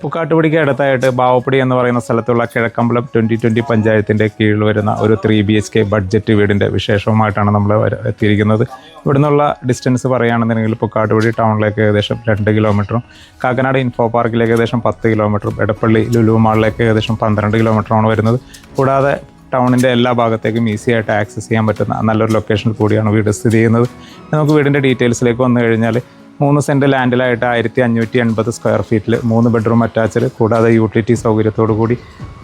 പുക്കാട്ടുപടിക്ക് അടുത്തായിട്ട് ബാവപ്പടി എന്ന് പറയുന്ന സ്ഥലത്തുള്ള കിഴക്കമ്പലം 2020 പഞ്ചായത്തിൻ്റെ കീഴിൽ വരുന്ന ഒരു 3 BHK ബഡ്ജറ്റ് വീടിൻ്റെ വിശേഷവുമായിട്ടാണ് നമ്മൾ എത്തിയിരിക്കുന്നത്. ഇവിടെ നിന്നുള്ള ഡിസ്റ്റൻസ് പറയുകയാണെന്നുണ്ടെങ്കിൽ പുക്കാട്ടുപടി ടൗണിലേക്ക് ഏകദേശം 2 കിലോമീറ്ററും കാക്കനാട് ഇൻഫോ പാർക്കിലേക്ക് ഏകദേശം 10 കിലോമീറ്ററും എടപ്പള്ളി ലുലു മാളിലേക്ക് ഏകദേശം 12 കിലോമീറ്ററാണ് വരുന്നത്. കൂടാതെ ടൗണിൻ്റെ എല്ലാ ഭാഗത്തേക്കും ഈസി ആയിട്ട് ആക്സസ് ചെയ്യാൻ പറ്റുന്ന നല്ലൊരു ലൊക്കേഷനിൽ കൂടിയാണ് വീട് സ്ഥിതി ചെയ്യുന്നത്. നമുക്ക് വീടിൻ്റെ ഡീറ്റെയിൽസിലേക്ക് വന്നു കഴിഞ്ഞാൽ 3 സെൻറ്റ് ലാൻഡിലായിട്ട് 1580 സ്ക്വയർ ഫീറ്റിൽ 3 ബെഡ്റൂം അറ്റാച്ച്ഡ്, കൂടാതെ യൂട്ടിലിറ്റി സൗകര്യത്തോടു കൂടി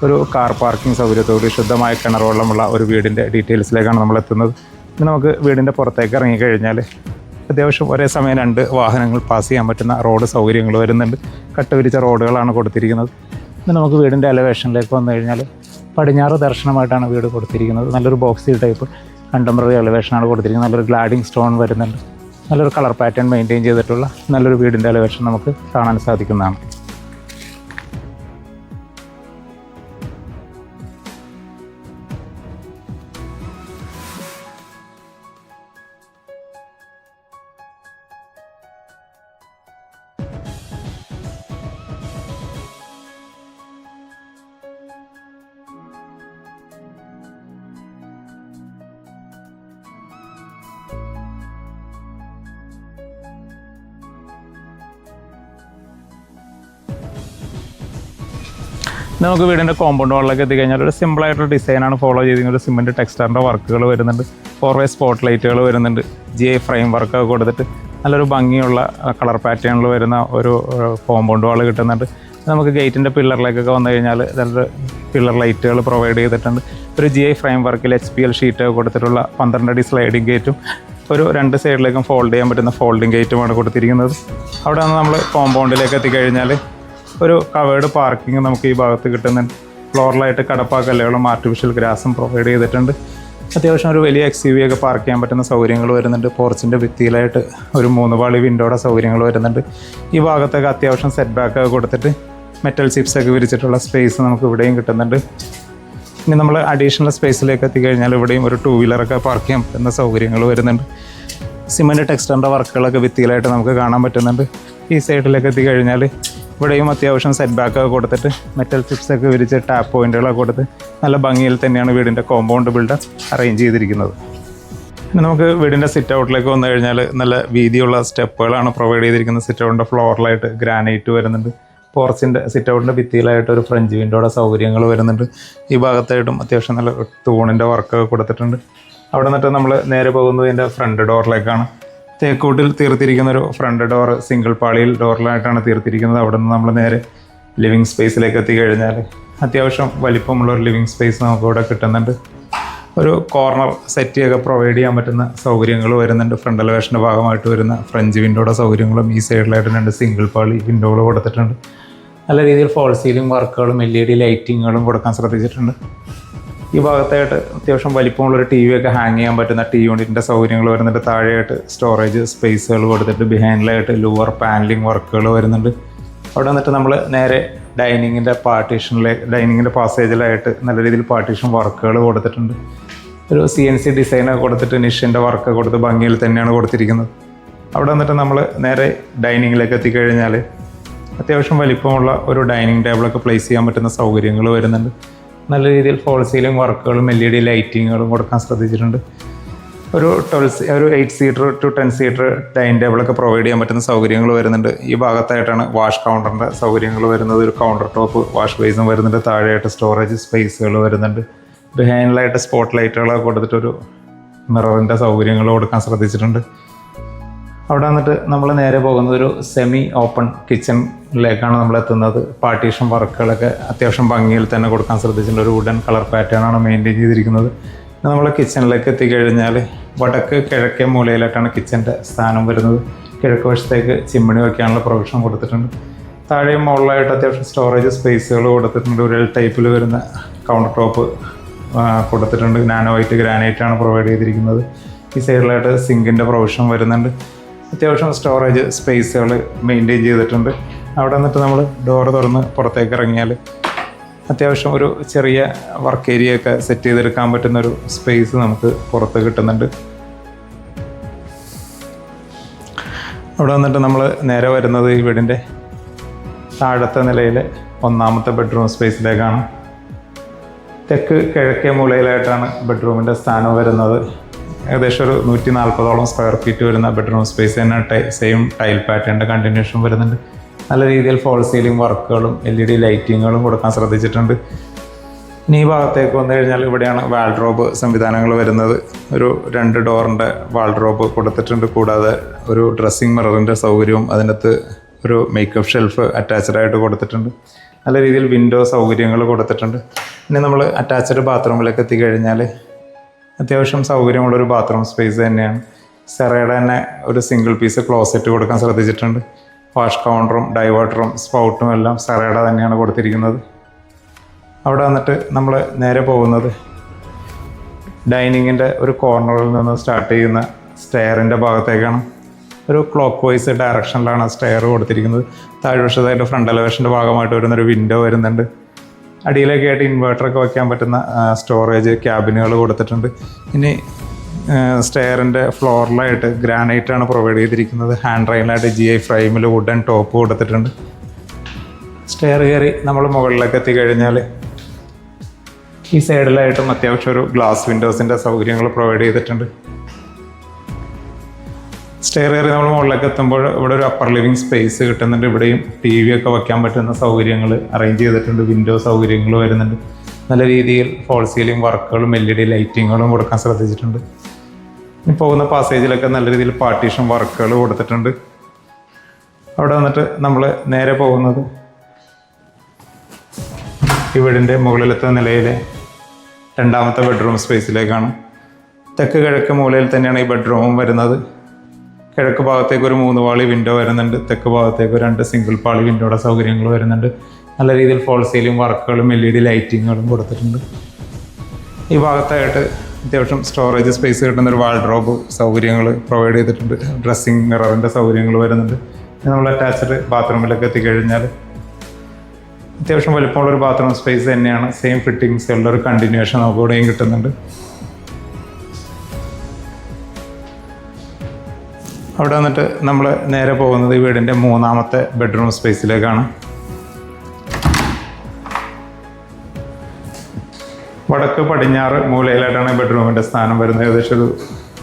ഒരു കാർ പാർക്കിംഗ് സൗകര്യത്തോടുകൂടി ശുദ്ധമായ കിണറുവെള്ളമുള്ള ഒരു വീടിൻ്റെ ഡീറ്റെയിൽസിലേക്കാണ് നമ്മൾ എത്തുന്നത്. ഇനി നമുക്ക് വീടിൻ്റെ പുറത്തേക്ക് ഇറങ്ങിക്കഴിഞ്ഞാൽ അത്യാവശ്യം ഒരേ സമയം 2 വാഹനങ്ങൾ പാസ് ചെയ്യാൻ പറ്റുന്ന റോഡ് സൗകര്യങ്ങൾ വരുന്നുണ്ട്. കട്ടുവിരിച്ച റോഡുകളാണ് കൊടുത്തിരിക്കുന്നത്. ഇനി നമുക്ക് വീടിൻ്റെ എലവേഷനിലേക്ക് വന്നു കഴിഞ്ഞാൽ പടിഞ്ഞാറ് ദർശനമായിട്ടാണ് വീട് കൊടുത്തിരിക്കുന്നത്. നല്ലൊരു ബോക്സി ടൈപ്പ് കണ്ടംപററി എലവേഷനാണ് കൊടുത്തിരിക്കുന്നത്. നല്ലൊരു ഗ്ലാഡിങ് സ്റ്റോൺ വരുന്നുണ്ട്. നല്ലൊരു കളർ പാറ്റേൺ മെയിൻറ്റെയിൻ ചെയ്തിട്ടുള്ള നല്ലൊരു വീടിൻ്റെ എലവേഷൻ നമുക്ക് കാണാൻ സാധിക്കുന്നതാണ്. നമുക്ക് വീടിൻ്റെ കോമ്പൗണ്ട് വാളിലേക്ക് എത്തിക്കഴിഞ്ഞാൽ ഒരു സിമ്പിളായിട്ടുള്ള ഡിസൈനാണ് ഫോളോ ചെയ്തിരിക്കുന്നത്. ഒരു സിമെൻറ്റ് ടെക്സ്റ്ററിൻ്റെ വർക്കുകൾ വരുന്നുണ്ട്. 4-way സ്പോട്ട് ലൈറ്റുകൾ വരുന്നുണ്ട്. GI ഫ്രെയിം വർക്കൊക്കെ കൊടുത്തിട്ട് നല്ലൊരു ഭംഗിയുള്ള കളർ പാറ്റേണിൽ വരുന്ന ഒരു കോമ്പൗണ്ട് വാൾ കിട്ടുന്നുണ്ട്. നമുക്ക് ഗേറ്റിൻ്റെ പില്ലറിലേക്കൊക്കെ വന്നു കഴിഞ്ഞാൽ നല്ലൊരു പില്ലർ ലൈറ്റുകൾ പ്രൊവൈഡ് ചെയ്തിട്ടുണ്ട്. ഒരു GI ഫ്രെയിം വർക്കിൽ HPL ഷീറ്റ് കൊടുത്തിട്ടുള്ള 12 അടി സ്ലൈഡിങ് ഗേറ്റും ഒരു 2 സൈഡിലേക്കും ഫോൾഡ് ചെയ്യാൻ പറ്റുന്ന ഫോൾഡിങ് ഗേറ്റുമാണ് കൊടുത്തിരിക്കുന്നത്. അവിടെ നിന്ന് നമ്മൾ കോമ്പൗണ്ടിലേക്ക് എത്തിക്കഴിഞ്ഞാൽ ഒരു കവേർഡ് പാർക്കിംഗ് നമുക്ക് ഈ ഭാഗത്ത് കിട്ടുന്നുണ്ട്. ഫ്ലോറിലായിട്ട് കടപ്പാക്കല്ലുകളും ആർട്ടിഫിഷ്യൽ ഗ്രാസും പ്രൊവൈഡ് ചെയ്തിട്ടുണ്ട്. അത്യാവശ്യം ഒരു വലിയ XUV ഒക്കെ പാർക്ക് ചെയ്യാൻ പറ്റുന്ന സൗകര്യങ്ങൾ വരുന്നുണ്ട്. പോർച്ചിൻ്റെ ഭിത്തിയിലായിട്ട് ഒരു 3 പാളി വിൻഡോയുടെ സൗകര്യങ്ങൾ വരുന്നുണ്ട്. ഈ ഭാഗത്തൊക്കെ അത്യാവശ്യം സെറ്റ് ബാക്ക് ഒക്കെ കൊടുത്തിട്ട് മെറ്റൽ ചിപ്സൊക്കെ വിരിച്ചിട്ടുള്ള സ്പേസ് നമുക്ക് ഇവിടെയും കിട്ടുന്നുണ്ട്. ഇനി നമ്മൾ അഡീഷണൽ സ്പേസിലേക്ക് എത്തിക്കഴിഞ്ഞാൽ ഇവിടെയും ഒരു 2 വീലറൊക്കെ പാർക്ക് ചെയ്യാൻ പറ്റുന്ന സൗകര്യങ്ങൾ വരുന്നുണ്ട്. സിമെൻറ്റ് ടെക്സ്റ്ററിൻ്റെ വർക്കുകളൊക്കെ ഭിത്തിയിലായിട്ട് നമുക്ക് കാണാൻ പറ്റുന്നുണ്ട്. ഈ സൈഡിലേക്ക് എത്തിക്കഴിഞ്ഞാൽ ഇവിടെയും അത്യാവശ്യം സെറ്റ് ബാക്കൊക്കെ കൊടുത്തിട്ട് മെറ്റൽ ചിപ്സൊക്കെ വിരിച്ച് ടാപ്പ് പോയിൻറ്റുകളൊക്കെ കൊടുത്ത് നല്ല ഭംഗിയിൽ തന്നെയാണ് വീടിൻ്റെ കോമ്പൗണ്ട് ബിൽഡർ അറേഞ്ച് ചെയ്തിരിക്കുന്നത്. പിന്നെ നമുക്ക് വീടിൻ്റെ സിറ്റ് ഔട്ടിലേക്ക് വന്നു കഴിഞ്ഞാൽ നല്ല വീതിയുള്ള സ്റ്റെപ്പുകളാണ് പ്രൊവൈഡ് ചെയ്തിരിക്കുന്നത്. സിറ്റ് ഔട്ടിൻ്റെ ഫ്ലോറിലായിട്ട് ഗ്രാനൈറ്റ് വരുന്നുണ്ട്. പോർച്ചിൻ്റെ സിറ്റ് ഔട്ടിൻ്റെ ഭിത്തിയിലായിട്ട് ഒരു ഫ്രഞ്ച് വിൻഡോയുടെ സൗകര്യങ്ങൾ വരുന്നുണ്ട്. ഈ ഭാഗത്തായിട്ടും അത്യാവശ്യം നല്ല തൂണിൻ്റെ വർക്കൊക്കെ കൊടുത്തിട്ടുണ്ട്. അവിടെ നിന്നിട്ട് നമ്മൾ നേരെ പോകുന്നത് ഇതിൻ്റെ ഫ്രണ്ട് ഡോറിലേക്കാണ്. തേക്കൂട്ടിൽ തീർത്തിരിക്കുന്ന ഒരു ഫ്രണ്ട് ഡോർ സിംഗിൾ പാളിയിൽ ഡോറിലായിട്ടാണ് തീർത്തിരിക്കുന്നത്. അവിടെ നിന്ന് നമ്മൾ നേരെ ലിവിങ് സ്പേസിലേക്ക് എത്തിക്കഴിഞ്ഞാൽ അത്യാവശ്യം വലിപ്പമുള്ളൊരു ലിവിങ് സ്പേസ് നമുക്കിവിടെ കിട്ടുന്നുണ്ട്. ഒരു കോർണർ സെറ്റിയൊക്കെ പ്രൊവൈഡ് ചെയ്യാൻ പറ്റുന്ന സൗകര്യങ്ങൾ വരുന്നുണ്ട്. ഫ്രണ്ട് എലവേഷൻ്റെ ഭാഗമായിട്ട് വരുന്ന ഫ്രഞ്ച് വിൻഡോയുടെ സൗകര്യങ്ങളും ഈ സൈഡിലായിട്ട് 2 സിംഗിൾ പാളി വിൻഡോകൾ കൊടുത്തിട്ടുണ്ട്. നല്ല രീതിയിൽ ഫോൾ സീലിംഗ് വർക്കുകളും LED ലൈറ്റിങ്ങുകളും കൊടുക്കാൻ ശ്രദ്ധിച്ചിട്ടുണ്ട്. ഈ ഭാഗത്തായിട്ട് അത്യാവശ്യം വലിപ്പമുള്ളൊരു TV ഒക്കെ ഹാങ് ചെയ്യാൻ പറ്റുന്ന യൂണിറ്റിൻ്റെ സൗകര്യങ്ങൾ വരുന്നുണ്ട്. താഴെയായിട്ട് സ്റ്റോറേജ് സ്പേസുകൾ കൊടുത്തിട്ട് ബിഹൈൻഡിലായിട്ട് ലൂവർ പാനലിംഗ് വർക്കുകൾ വരുന്നുണ്ട്. അവിടെ വന്നിട്ട് നമ്മൾ നേരെ ഡൈനിങ്ങിൻ്റെ പാസേജിലായിട്ട് നല്ല രീതിയിൽ പാർട്ടീഷൻ വർക്കുകൾ കൊടുത്തിട്ടുണ്ട്. ഒരു CNC ഡിസൈനൊക്കെ കൊടുത്തിട്ട് നിഷിൻ്റെ വർക്ക് കൊടുത്ത് ഭംഗിയിൽ തന്നെയാണ് കൊടുത്തിരിക്കുന്നത്. അവിടെ വന്നിട്ട് നമ്മൾ നേരെ ഡൈനിങ്ങിലേക്ക് എത്തിക്കഴിഞ്ഞാൽ അത്യാവശ്യം വലിപ്പമുള്ള ഒരു ഡൈനിങ് ടേബിളൊക്കെ പ്ലേസ് ചെയ്യാൻ പറ്റുന്ന സൗകര്യങ്ങൾ വരുന്നുണ്ട്. നല്ല രീതിയിൽ ഫോൾ സീലിംഗ് വർക്കുകളും LED ലൈറ്റിങ്ങുകളും കൊടുക്കാൻ ശ്രദ്ധിച്ചിട്ടുണ്ട്. ഒരു 8 സീറ്റർ ടു 10 സീറ്റർ ഡൈനിങ് ടേബിളൊക്കെ പ്രൊവൈഡ് ചെയ്യാൻ പറ്റുന്ന സൗകര്യങ്ങൾ വരുന്നുണ്ട്. ഈ ഭാഗത്തായിട്ടാണ് വാഷ് കൗണ്ടറിൻ്റെ സൗകര്യങ്ങൾ വരുന്നത്. ഒരു കൗണ്ടർ ടോപ്പ് വാഷ് ബേസും വരുന്നുണ്ട്. താഴെയായിട്ട് സ്റ്റോറേജ് സ്പേസുകൾ വരുന്നുണ്ട്. ബിഹൈൻഡിലായിട്ട് സ്പോട്ട് ലൈറ്റുകളൊക്കെ കൊടുത്തിട്ടൊരു മിററിൻ്റെ സൗകര്യങ്ങൾ കൊടുക്കാൻ ശ്രദ്ധിച്ചിട്ടുണ്ട്. അവിടെ വന്നിട്ട് നമ്മൾ നേരെ പോകുന്നത് ഒരു സെമി ഓപ്പൺ കിച്ചണിലേക്കാണ് നമ്മൾ എത്തുന്നത്. പാർട്ടീഷൻ വർക്കുകളൊക്കെ അത്യാവശ്യം ഭംഗിയിൽ തന്നെ കൊടുക്കാൻ ശ്രദ്ധിച്ചിട്ടുണ്ട്. ഒരു വുഡൻ കളർ പാറ്റേണാണ് മെയിൻറ്റെയിൻ ചെയ്തിരിക്കുന്നത്. നമ്മൾ കിച്ചണിലേക്ക് എത്തിക്കഴിഞ്ഞാൽ വടക്ക് കിഴക്കേ മൂലയിലായിട്ടാണ് കിച്ചൻ്റെ സ്ഥാനം വരുന്നത്. കിഴക്ക് വശത്തേക്ക് ചിമ്മിണി വയ്ക്കാനുള്ള പ്രൊവിഷൻ കൊടുത്തിട്ടുണ്ട്. താഴെയും മുകളിലായിട്ട് അത്യാവശ്യം സ്റ്റോറേജ് സ്പേസുകൾ കൊടുത്തിട്ടുണ്ട്. ഒരു ടൈപ്പിൽ വരുന്ന കൗണ്ടർ ടോപ്പ് കൊടുത്തിട്ടുണ്ട്. നാനോ വൈറ്റ് ഗ്രാനൈറ്റാണ് പ്രൊവൈഡ് ചെയ്തിരിക്കുന്നത്. ഈ സൈഡിലായിട്ട് സിങ്കിൻ്റെ പ്രൊവിഷൻ വരുന്നുണ്ട്. അത്യാവശ്യം സ്റ്റോറേജ് സ്പേസുകൾ മെയിൻറ്റെയിൻ ചെയ്തിട്ടുണ്ട്. അവിടെ നിന്നിട്ട് നമ്മൾ ഡോറ് തുറന്ന് പുറത്തേക്ക് ഇറങ്ങിയാൽ അത്യാവശ്യം ഒരു ചെറിയ വർക്ക് ഏരിയ ഒക്കെ സെറ്റ് ചെയ്തെടുക്കാൻ പറ്റുന്നൊരു സ്പേസ് നമുക്ക് പുറത്ത് കിട്ടുന്നുണ്ട്. അവിടെ വന്നിട്ട് നമ്മൾ നേരെ വരുന്നത് ഈ വീടിൻ്റെ താഴത്തെ നിലയിലെ ഒന്നാമത്തെ ബെഡ്റൂം സ്പേസിലേക്കാണ്. തെക്ക് കിഴക്കേ മൂലയിലായിട്ടാണ് ബെഡ്റൂമിൻ്റെ സ്ഥാനം വരുന്നത്. ഏകദേശം ഒരു 140ഓളം സ്ക്വയർ ഫീറ്റ് വരുന്ന ബെഡ്റൂം സ്പേസ് തന്നെ സെയിം ടൈൽ പാറ്റേണിൻ്റെ കണ്ടിന്യൂഷൻ വരുന്നുണ്ട്. നല്ല രീതിയിൽ ഫോൾ സീലിംഗ് വർക്കുകളും LED ലൈറ്റിങ്ങുകളും കൊടുക്കാൻ ശ്രദ്ധിച്ചിട്ടുണ്ട്. ഇനി ഈ ഭാഗത്തേക്ക് വന്നു കഴിഞ്ഞാൽ ഇവിടെയാണ് വാൾഡ്രോബ് സംവിധാനങ്ങൾ വരുന്നത്. ഒരു 2 ഡോറിൻ്റെ വാൾഡ്രോബ് കൊടുത്തിട്ടുണ്ട്. കൂടാതെ ഒരു ഡ്രസ്സിങ് മിററിൻ്റെ സൗകര്യവും അതിനകത്ത് ഒരു മേക്കപ്പ് ഷെൽഫ് അറ്റാച്ച്ഡ് ആയിട്ട് കൊടുത്തിട്ടുണ്ട്. നല്ല രീതിയിൽ വിൻഡോ സൗകര്യങ്ങൾ കൊടുത്തിട്ടുണ്ട്. ഇനി നമ്മൾ അറ്റാച്ച്ഡ് ബാത്റൂമിലേക്ക് എത്തിക്കഴിഞ്ഞാൽ അത്യാവശ്യം സൗകര്യമുള്ളൊരു ബാത്റൂം സ്പേസ് തന്നെയാണ്. സെറയുടെ തന്നെ ഒരു സിംഗിൾ പീസ് ക്ലോസറ്റ് കൊടുക്കാൻ ശ്രദ്ധിച്ചിട്ടുണ്ട്. വാഷ് കൗണ്ടറും ഡൈവേർട്ടറും സ്പൗട്ടും എല്ലാം സെറയുടെ തന്നെയാണ് കൊടുത്തിരിക്കുന്നത്. അവിടെ വന്നിട്ട് നമ്മൾ നേരെ പോകുന്നത് ഡൈനിങ്ങിൻ്റെ ഒരു കോർണറിൽ നിന്ന് സ്റ്റാർട്ട് ചെയ്യുന്ന സ്റ്റെയറിൻ്റെ ഭാഗത്തേക്കാണ്. ഒരു ക്ലോക്ക് വൈസ് ഡയറക്ഷനിലാണ് സ്റ്റെയർ കൊടുത്തിരിക്കുന്നത്. താഴ്വശത്തായിട്ട് ഫ്രണ്ട് എലവേഷൻ്റെ ഭാഗമായിട്ട് വരുന്നൊരു വിൻഡോ വരുന്നുണ്ട്. അടിയിലൊക്കെ ആയിട്ട് ഇൻവേർട്ടറൊക്കെ വയ്ക്കാൻ പറ്റുന്ന സ്റ്റോറേജ് ക്യാബിനുകൾ കൊടുത്തിട്ടുണ്ട്. ഇനി സ്റ്റെയറിൻ്റെ ഫ്ലോറിലായിട്ട് ഗ്രാനൈറ്റാണ് പ്രൊവൈഡ് ചെയ്തിരിക്കുന്നത്. ഹാൻഡ് റെയിലായിട്ട് GI ഫ്രെയിമിൽ വുഡൻ ടോപ്പ് കൊടുത്തിട്ടുണ്ട്. സ്റ്റെയർ കയറി നമ്മൾ മുകളിലേക്ക് എത്തിക്കഴിഞ്ഞാൽ ഈ സൈഡിലായിട്ടും അത്യാവശ്യം ഒരു ഗ്ലാസ് വിൻഡോസിൻ്റെ സൗകര്യങ്ങൾ പ്രൊവൈഡ് ചെയ്തിട്ടുണ്ട്. സ്റ്റെയർ കയറി നമ്മൾ മുകളിലേക്ക് എത്തുമ്പോൾ ഇവിടെ ഒരു അപ്പർ ലിവിങ് സ്പേസ് കിട്ടുന്നുണ്ട്. ഇവിടെയും TV ഒക്കെ വയ്ക്കാൻ പറ്റുന്ന സൗകര്യങ്ങൾ അറേഞ്ച് ചെയ്തിട്ടുണ്ട്. വിൻഡോ സൗകര്യങ്ങൾ വരുന്നുണ്ട്. നല്ല രീതിയിൽ ഫോൾ സീലിംഗ് വർക്കുകളും LED ലൈറ്റിങ്ങുകളും കൊടുക്കാൻ ശ്രദ്ധിച്ചിട്ടുണ്ട്. ഇനി പോകുന്ന പാസേജിലൊക്കെ നല്ല രീതിയിൽ പാർട്ടീഷൻ വർക്കുകൾ കൊടുത്തിട്ടുണ്ട്. അവിടെ വന്നിട്ട് നമ്മൾ നേരെ പോകുന്നത് ഈ വീടിൻ്റെ മുകളിലത്തെ നിലയിലെ രണ്ടാമത്തെ ബെഡ്റൂം സ്പേസിലേക്കാണ്. തെക്ക് കിഴക്ക് മൂലയിൽ തന്നെയാണ് ഈ ബെഡ്റൂമും വരുന്നത്. കിഴക്ക് ഭാഗത്തേക്ക് ഒരു 3 പാളി വിൻഡോ വരുന്നുണ്ട്. തെക്ക് ഭാഗത്തേക്ക് 2 സിംഗിൾ പാളി വിൻഡോയുടെ സൗകര്യങ്ങൾ വരുന്നുണ്ട്. നല്ല രീതിയിൽ ഫോൾ സീലിംഗ് വർക്കുകളും LED ലൈറ്റിങ്ങുകളും കൊടുത്തിട്ടുണ്ട്. ഈ ഭാഗത്തായിട്ട് അത്യാവശ്യം സ്റ്റോറേജ് സ്പേസ് കിട്ടുന്ന ഒരു വാൾഡ്രോബ് സൗകര്യങ്ങൾ പ്രൊവൈഡ് ചെയ്തിട്ടുണ്ട്. ഡ്രസ്സിങ് മിററിൻ്റെ സൗകര്യങ്ങൾ വരുന്നുണ്ട്. നമ്മൾ അറ്റാച്ച്ഡ് ബാത്റൂമിലൊക്കെ എത്തിക്കഴിഞ്ഞാൽ അത്യാവശ്യം വലിപ്പമുള്ളൊരു ബാത്റൂം സ്പേസ് തന്നെയാണ്. സെയിം ഫിറ്റിങ്സുകളുടെ ഒരു കണ്ടിന്യൂഷൻ നമുക്ക് ഇവിടെയും കിട്ടുന്നുണ്ട്. അവിടെ വന്നിട്ട് നമ്മൾ നേരെ പോകുന്നത് ഈ വീടിൻ്റെ 3ാമത്തെ ബെഡ്റൂം സ്പേസിലേക്കാണ്. വടക്ക് പടിഞ്ഞാറ് മൂലയിലായിട്ടാണ് ബെഡ്റൂമിൻ്റെ സ്ഥാനം വരുന്നത്. ഏകദേശം ഒരു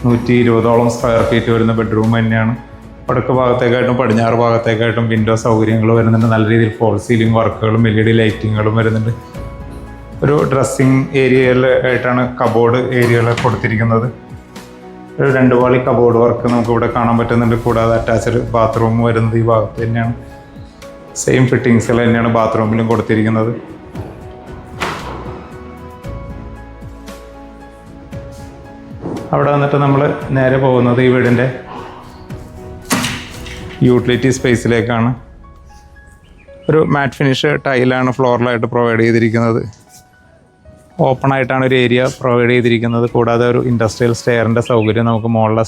120ഓളം സ്ക്വയർ ഫീറ്റ് വരുന്ന ബെഡ്റൂം തന്നെയാണ്. വടക്ക് ഭാഗത്തേക്കായിട്ടും പടിഞ്ഞാറ് ഭാഗത്തേക്കായിട്ടും വിൻഡോ സൗകര്യങ്ങൾ വരുന്നുണ്ട്. നല്ല രീതിയിൽ ഫോൾ സീലിംഗ് വർക്കുകളും LED ലൈറ്റിങ്ങുകളും വരുന്നുണ്ട്. ഒരു ഡ്രസ്സിങ് ഏരിയയിലായിട്ടാണ് കബോർഡ് ഏരിയകൾ കൊടുത്തിരിക്കുന്നത്. ഒരു 2 പാളി കബോർഡ് വർക്ക് നമുക്ക് ഇവിടെ കാണാൻ പറ്റുന്നുണ്ട്. കൂടാതെ അറ്റാച്ച്ഡ് ബാത്റൂം വരുന്നത് ഈ ഭാഗത്ത് തന്നെയാണ്. സെയിം ഫിറ്റിങ്സുകൾ തന്നെയാണ് ബാത്റൂമിലും കൊടുത്തിരിക്കുന്നത്. അവിടെ വന്നിട്ട് നമ്മൾ നേരെ പോകുന്നത് ഈ വീടിൻ്റെ യൂട്ടിലിറ്റി സ്പേസിലേക്കാണ്. ഒരു മാറ്റ് ഫിനിഷ് ടൈലാണ് ഫ്ലോറിലായിട്ട് പ്രൊവൈഡ് ചെയ്തിരിക്കുന്നത്. ഓപ്പൺ ആയിട്ടാണ് ഒരു ഏരിയ പ്രൊവൈഡ് ചെയ്തിരിക്കുന്നത്. കൂടാതെ ഒരു ഇൻഡസ്ട്രിയൽ സ്റ്റെയറിൻ്റെ സൗകര്യം നമുക്ക് മുകളിലെ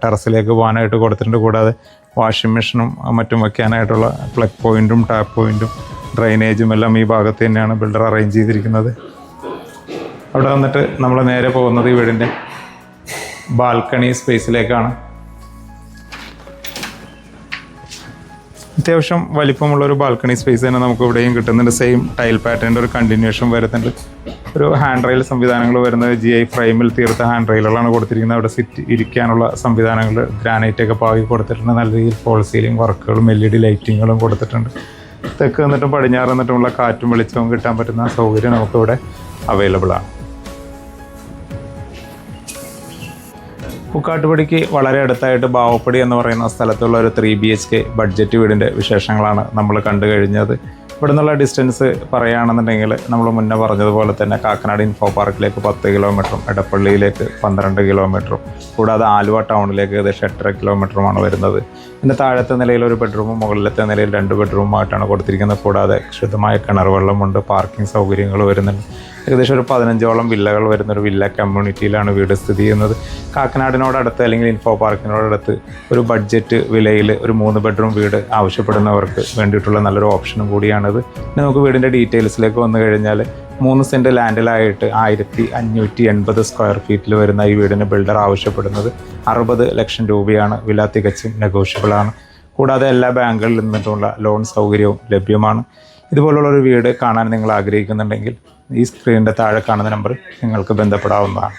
ടെറസിലേക്ക് പോകാനായിട്ട് കൊടുത്തിട്ടുണ്ട്. കൂടാതെ വാഷിംഗ് മെഷീനും മറ്റും വയ്ക്കാനായിട്ടുള്ള പ്ലഗ് പോയിൻറ്റും ടാപ്പ് പോയിൻറ്റും ഡ്രെയിനേജും എല്ലാം ഈ ഭാഗത്ത് തന്നെയാണ് ബിൽഡർ അറേഞ്ച് ചെയ്തിരിക്കുന്നത്. അവിടെ വന്നിട്ട് നമ്മൾ നേരെ പോകുന്നത് ഈ വീടിൻ്റെ ബാൽക്കണി സ്പേസിലേക്കാണ്. അത്യാവശ്യം വലിപ്പമുള്ളൊരു ബാൽക്കണി സ്പേസ് തന്നെ നമുക്ക് ഇവിടെയും കിട്ടുന്നുണ്ട്. സെയിം ടൈൽ പാറ്റേണിൻ്റെ ഒരു കണ്ടിന്യൂഷൻ വരുന്നുണ്ട്. ഒരു ഹാൻഡ് റെയിൽ സംവിധാനങ്ങൾ വരുന്നത് GI ഫ്രെയിമിൽ തീർത്ത ഹാൻഡ് റെയിലുകളാണ് കൊടുത്തിരിക്കുന്നത്. അവിടെ ഇരിക്കാനുള്ള സംവിധാനങ്ങൾ ഗ്രാനൈറ്റൊക്കെ പാകി കൊടുത്തിട്ടുണ്ട്. നല്ല രീതിയിൽ ഫോൾ സീലിംഗ് വർക്കുകളും LED ലൈറ്റിങ്ങുകളും കൊടുത്തിട്ടുണ്ട്. തെക്ക് നിന്നിട്ടും പടിഞ്ഞാറ് നിന്നിട്ടുമുള്ള കാറ്റും വെളിച്ചവും കിട്ടാൻ പറ്റുന്ന സൗകര്യം നമുക്കിവിടെ അവൈലബിൾ ആണ്. പൂക്കാട്ടുപടിക്ക് വളരെ അടുത്തായിട്ട് ബാവപ്പടി എന്ന് പറയുന്ന സ്ഥലത്തുള്ള ഒരു 3 BHK ബഡ്ജറ്റ് വീടിൻ്റെ വിശേഷങ്ങളാണ് നമ്മൾ കണ്ടു കഴിഞ്ഞത്. ഇവിടെ നിന്നുള്ള ഡിസ്റ്റൻസ് പറയുകയാണെന്നുണ്ടെങ്കിൽ നമ്മൾ മുന്നേ പറഞ്ഞതുപോലെ തന്നെ കാക്കനാട് ഇൻഫോ പാർക്കിലേക്ക് 10 കിലോമീറ്ററും എടപ്പള്ളിയിലേക്ക് 12 കിലോമീറ്ററും കൂടാതെ ആലുവ ടൗണിലേക്ക് ഏകദേശം 8.5 കിലോമീറ്ററുമാണ് വരുന്നത്. ഇതിൻ്റെ താഴത്തെ നിലയിൽ ഒരു ബെഡ്റൂമും മുകളിലത്തെ നിലയിൽ 2 ബെഡ്റൂമായിട്ടാണ് കൊടുത്തിരിക്കുന്നത്. കൂടാതെ ശുദ്ധമായ കിണർ വെള്ളമുണ്ട്. പാർക്കിംഗ് സൗകര്യങ്ങൾ വരുന്നുണ്ട്. ഏകദേശം ഒരു 15ഓളം വില്ലകൾ വരുന്നൊരു വില്ല കമ്മ്യൂണിറ്റിയിലാണ് വീട് സ്ഥിതി ചെയ്യുന്നത്. കാക്കനാടിനോടടുത്ത് അല്ലെങ്കിൽ ഇൻഫോ പാർക്കിനോടടുത്ത് ഒരു ബഡ്ജറ്റ് വിലയിൽ ഒരു 3 ബെഡ്റൂം വീട് ആവശ്യപ്പെടുന്നവർക്ക് വേണ്ടിയിട്ടുള്ള നല്ലൊരു ഓപ്ഷനും കൂടിയാണിത്. ഇനി നമുക്ക് വീടിൻ്റെ ഡീറ്റെയിൽസിലേക്ക് വന്നു കഴിഞ്ഞാൽ 3 സെൻറ്റ് ലാൻഡിലായിട്ട് 1580 സ്ക്വയർ ഫീറ്റിൽ വരുന്ന ഈ വീടിന് ബിൽഡർ ആവശ്യപ്പെടുന്നത് 60 ലക്ഷം രൂപയാണ്. വില തികച്ചും നെഗോഷ്യബിളാണ്. കൂടാതെ എല്ലാ ബാങ്കുകളിൽ നിന്നിട്ടുള്ള ലോൺ സൗകര്യവും ലഭ്യമാണ്. ഇതുപോലുള്ളൊരു വീട് കാണാൻ നിങ്ങൾ ആഗ്രഹിക്കുന്നുണ്ടെങ്കിൽ ഈ സ്ക്രീനിൻ്റെ താഴെ കാണുന്ന നമ്പർ നിങ്ങൾക്ക് ബന്ധപ്പെടാവുന്നതാണ്.